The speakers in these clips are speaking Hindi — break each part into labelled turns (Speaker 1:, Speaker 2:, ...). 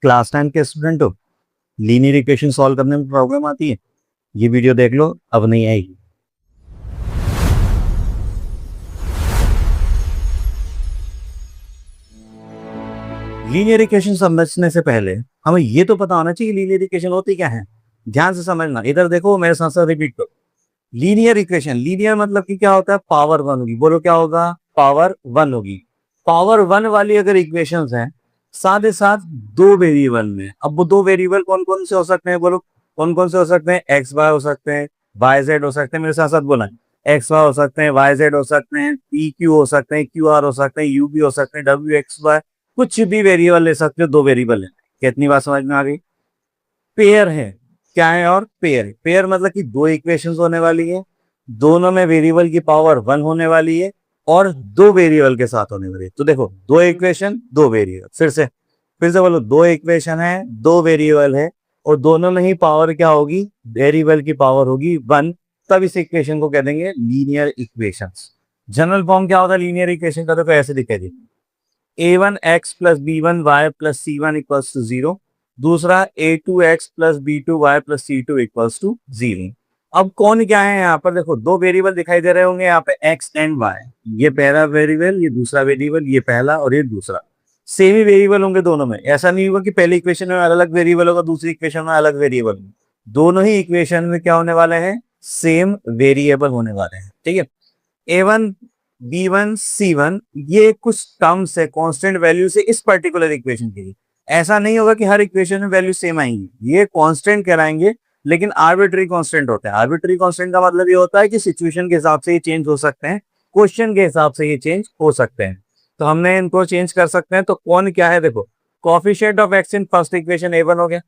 Speaker 1: क्लास 10 के स्टूडेंट हो, लीनियर इक्वेशन सॉल्व करने में प्रॉब्लम आती है, ये वीडियो देख लो, अब नहीं आएगी। लीनियर इक्वेशन समझने से पहले हमें ये तो पता होना चाहिए लीनियर इक्वेशन होती क्या है। ध्यान से समझना, इधर देखो, मेरे साथ साथ रिपीट करो। लीनियर इक्वेशन, लीनियर मतलब कि क्या होता है, पावर 1 होगी। बोलो क्या होगा, पावर 1 होगी। पावर 1 वाली अगर इक्वेशंस हैं, साथ ही साथ दो वेरिएबल में, अब वो दो वेरिएबल कौन कौन से हो सकते हैं, बोलो कौन कौन से हो सकते हैं। एक्स वाई हो सकते हैं, वाई जेड हो सकते हैं, मेरे साथ साथ बोला, एक्स वाई हो सकते हैं, वाई जेड हो सकते हैं, पी क्यू हो सकते हैं, क्यू आर हो सकते हैं, यू बी हो सकते हैं, डब्ल्यू एक्स वाई, कुछ भी वेरिएबल ले सकते हो। दो वेरिएबल है, कितनी बात समझ में आ गई। पेयर है, क्या है, और पेयर, पेयर मतलब कि दो इक्वेशंस होने वाली है, दोनों में वेरिएबल की पावर 1 होने वाली है और दो वेरिएबल के साथ होने वाली है। तो देखो, दो इक्वेशन दो वेरिएबल, फिर से बोलो, दो इक्वेशन है दो वेरिएबल है और दोनों में ही पावर क्या होगी, वेरिएबल की पावर होगी 1, तब इस इक्वेशन को कह देंगे लीनियर इक्वेशंस। जनरल फॉर्म क्या होता है लीनियर इक्वेशन का, तो ऐसे दिखेगी, a1x plus b1y plus c1 equals to 0, दूसरा a2x plus b2y plus c2 equals to 0। अब कौन क्या है यहाँ पर, देखो दो वेरिएबल दिखाई दे रहे होंगे यहाँ पे, x एंड y, ये पहला वेरिएबल, ये दूसरा वेरिएबल, ये पहला और ये दूसरा, सेम ही वेरिएबल होंगे दोनों में। ऐसा नहीं होगा कि पहली इक्वेशन में अलग वेरिएबल होगा, दूसरी इक्वेशन में अलग वेरिएबल, दोनों ही इक्वेशन में क्या होने वाले हैं, सेम वेरिएबल होने वाले हैं। ठीक है, a1 b1 c1 ये कुछ टर्म्स है कांस्टेंट वैल्यू से इस पर्टिकुलर इक्वेशन के लिए। ऐसा नहीं होगा कि हर इक्वेशन में वैल्यू सेम आएंगी, ये कांस्टेंट कहलाएंगे, लेकिन आर्बिट्री कांस्टेंट होते हैं। आर्बिट्री कांस्टेंट का मतलब ये होता है कि सिचुएशन के हिसाब से ये चेंज हो सकते हैं, क्वेश्चन के हिसाब से ये चेंज हो सकते हैं, तो हमने इनको चेंज कर सकते हैं। तो कौन क्या है, देखो coefficient of x in first equation a1 हो गया,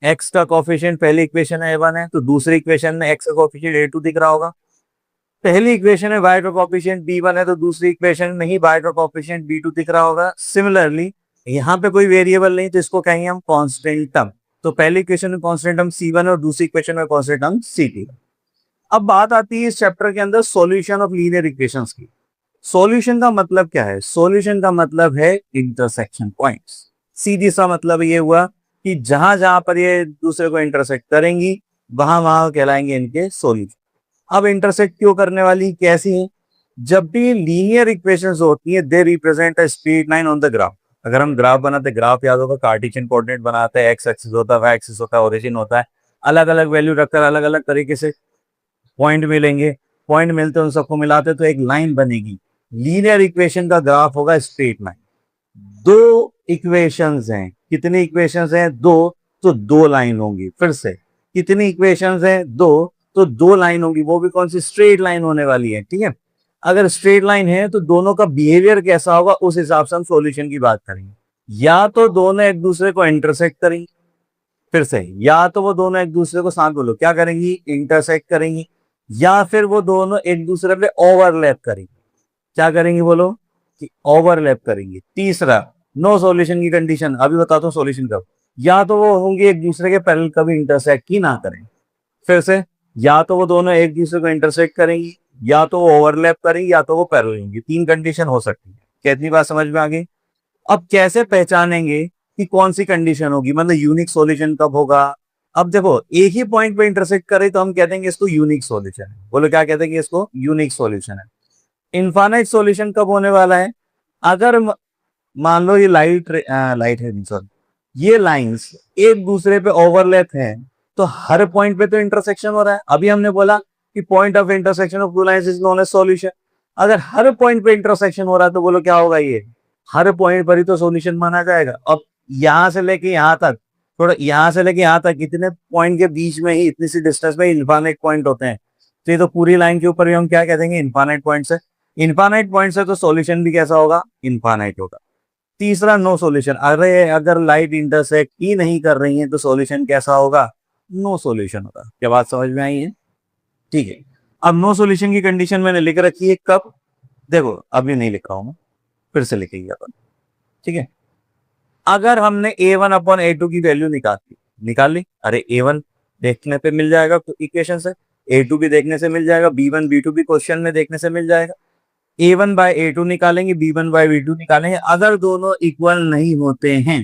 Speaker 1: एक्स का कोफिशिएंट पहली इक्वेशन में a1 है, तो दूसरी इक्वेशन में एक्स का कोफिशिएंट a2 दिख रहा होगा। पहली इक्वेशन में y का कोफिशिएंट b1 है, तो दूसरी इक्वेशन में ही y का कोफिशिएंट b2 दिख रहा होगा। सिमिलरली यहाँ पे कोई वेरिएबल नहीं, तो इसको कहेंगे हम कांस्टेंट टर्म। तो पहली इक्वेशन में कांस्टेंट टर्म c1 और दूसरी इक्वेशन में कांस्टेंट टर्म c2। अब बात आती है इस चैप्टर के अंदर सॉल्यूशन ऑफ लीनियर इक्वेशंस की। सॉल्यूशन का मतलब क्या है, सॉल्यूशन का मतलब है इंटरसेक्शन पॉइंट्स। सीधी सा मतलब ये हुआ कि जहां जहां पर ये दूसरे को इंटरसेक्ट करेंगी, वहां वहां कहलाएंगे इनके सॉल्यूशन। अब इंटरसेक्ट क्यों करने वाली, कैसी है, जब भी लीनियर इक्वेशंस होती है, they represent a straight line on the graph. अगर हम ग्राफ बनाते, ग्राफ याद होगा, कार्टेशियन कोऑर्डिनेट बनाते हैं, एक्स एक्सिस होता है, वाई एक्सिस होता है, ओरिजिन होता है, अलग अलग वैल्यू रखकर अलग अलग तरीके से पॉइंट मिलेंगे, पॉइंट मिलते हैं, उन सबको मिलाते तो एक लाइन बनेगी। लीनियर इक्वेशन का ग्राफ होगा स्ट्रेट लाइन। दो इक्वेशंस हैं, कितनी इक्वेशंस हैं, दो, तो दो लाइन होंगी। फिर से कितनी इक्वेशंस हैं, दो, तो दो लाइन होगी, वो भी कौन सी, स्ट्रेट लाइन होने वाली है। ठीक है, अगर स्ट्रेट लाइन है तो दोनों का बिहेवियर कैसा होगा, उस हिसाब से हम सॉल्यूशन की बात करेंगे। या तो दोनों एक दूसरे को इंटरसेक्ट करेंगे, फिर से, या तो वो दोनों एक दूसरे को, साथ बोलो क्या करेंगी, इंटरसेक्ट करेंगी, या फिर वो दोनों एक दूसरे पे ओवरलैप करेंगे। क्या करेंगी, बोलो कि ओवरलैप करेंगी। तीसरा, नो सॉल्यूशन की कंडीशन, अभी बताता हूँ सॉल्यूशन कब, या तो वो होंगे एक दूसरे के पैरेलल, कभी इंटरसेक्ट ही ना करें। फिर से, या तो वो दोनों एक दूसरे को इंटरसेक्ट करेंगी, या तो वो ओवरलैप करेंगी, या तो वो पैरेलल होंगी। तीन कंडीशन हो सकती है। कितनी बात समझ में आ गई। अब कैसे पहचानेंगे कि कौन सी कंडीशन होगी, मतलब यूनिक सॉल्यूशन कब होगा। अब देखो, एक ही पॉइंट पे इंटरसेक्ट करे तो हम कहते हैं इसको यूनिक सॉल्यूशन है। बोलो क्या कहते हैं, इसको यूनिक सॉल्यूशन है। इनफाइनाइट सॉल्यूशन कब होने वाला है, अगर मान लो ये लाइट है, सॉरी, ये लाइंस एक दूसरे पे ओवरलैप है, तो हर पॉइंट पे तो इंटरसेक्शन हो रहा है। अभी हमने बोला कि point of intersection of two lines is known as solution. अगर हर पॉइंट पे इंटरसेक्शन हो रहा है तो बोलो क्या होगा, ये हर पॉइंट पर ही तो सॉल्यूशन माना जाएगा। अब यहां से लेके यहां तक, थोड़ा यहां से लेके यहां तक, इतने पॉइंट के बीच में ही, इतनी सी डिस्टेंस में इनफाइनाइट पॉइंट होते हैं, तो ये तो पूरी लाइन के ऊपर ही हम क्या कह देंगे, इनफाइनाइट पॉइंट है। इनफाइनाइट पॉइंट है तो सॉल्यूशन भी कैसा होगा, इनफाइनाइट होगा। तीसरा, नो सॉल्यूशन, अरे अगर लाइट इंटरसेक्ट ही नहीं कर रही है तो सॉल्यूशन कैसा होगा, नो सॉल्यूशन होगा। क्या बात समझ में आई है। ठीक है, अब नो सॉल्यूशन की कंडीशन मैंने लिख रखी है कब, देखो अभी नहीं लिखा हूं मैं, फिर से लिखेंगे अपन। ठीक है, अगर हमने a1 अपॉन a2 की वैल्यू निकाल ली, अरे a1 देखने पे मिल जाएगा इक्वेशन से, a2 भी देखने से मिल जाएगा, b1 b2 भी क्वेश्चन में देखने से मिल जाएगा। a1 बाय a2 निकालेंगे, b1 बाय b2 निकालेंगे। अगर दोनों इक्वल नहीं होते हैं,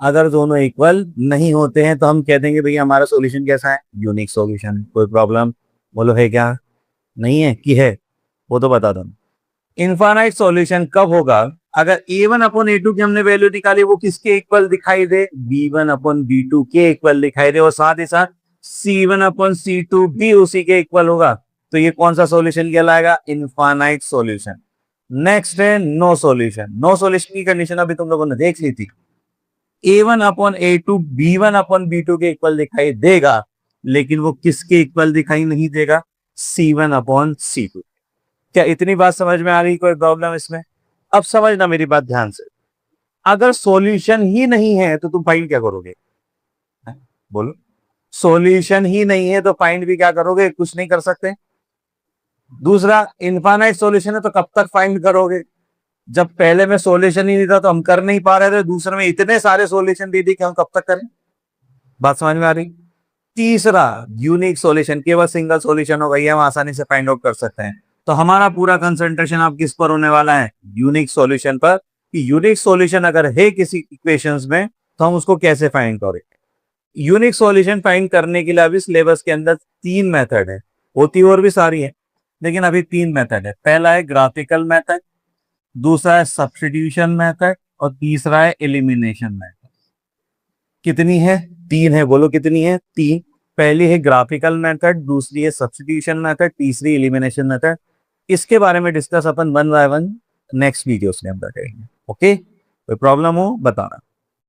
Speaker 1: अगर दोनों इक्वल नहीं होते हैं तो हम कह देंगे भैया हमारा सॉल्यूशन कैसा है, यूनिक सॉल्यूशन। कोई प्रॉब्लम बोलो है क्या, नहीं है कि है, वो तो बता दो। इनफाइनाइट सॉल्यूशन कब होगा, अगर a1 अपॉन a2 की हमने वैल्यू निकाली वो किसके इक्वल दिखाई दे, b1 अपॉन b2 के इक्वल दिखाई दे, और साथ ही साथ c1 अपॉन c2 भी उसी के इक्वल होगा, तो ये कौन सा सॉल्यूशन कहलाएगा, इनफाइनाइट सॉल्यूशन। नेक्स्ट है नो सॉल्यूशन। नो सॉल्यूशन की कंडीशन अभी तुम लोगों ने देख ली थी, a1 upon a2 b1 upon b2 के इक्वल दिखाई देगा, लेकिन वो किसके इक्वल दिखाई नहीं देगा, c1 अपॉन c2। क्या इतनी बात समझ में आ रही, कोई प्रॉब्लम इसमें? अब समझना मेरी बात ध्यान से, अगर सॉल्यूशन ही नहीं है तो तुम फाइंड क्या करोगे, बोलो। सॉल्यूशन ही नहीं है तो फाइंड भी क्या करोगे, कुछ नहीं कर सकते। दूसरा, इनफाइनाइट सॉल्यूशन है तो कब तक फाइंड करोगे, जब पहले में सॉल्यूशन ही नहीं था तो हम कर नहीं पा रहे थे, दूसरे में इतने सारे सॉल्यूशन दे दी कि हम कब तक करें। बात समझ में आ रही? तीसरा, यूनिक सॉल्यूशन, केवल सिंगल सॉल्यूशन होगा, ये हम आसानी से फाइंड आउट कर सकते हैं। तो हमारा पूरा कंसंट्रेशन अब किस पर होने वाला है, यूनिक सॉल्यूशन पर, कि यूनिक सॉल्यूशन अगर है किसी इक्वेशंस में तो हम उसको कैसे फाइंड करें। यूनिक सॉल्यूशन फाइंड करने के लिए अभी सिलेबस के अंदर 3 मेथड है, होती और भी सारी है, लेकिन अभी 3 मेथड है। पहला है ग्राफिकल मेथड, दूसरा है सब्स्टिट्यूशन मेथड, और तीसरा है एलिमिनेशन मेथड। कितनी है, 3 है, बोलो कितनी है, 3। पहली है ग्राफिकल मेथड, दूसरी है सब्स्टिट्यूशन मेथड, तीसरी एलिमिनेशन मेथड। इसके बारे में डिस्कस अपन 1 बाय 1 नेक्स्ट वीडियोस के अंदर करेंगे। ओके, कोई प्रॉब्लम हो बताना।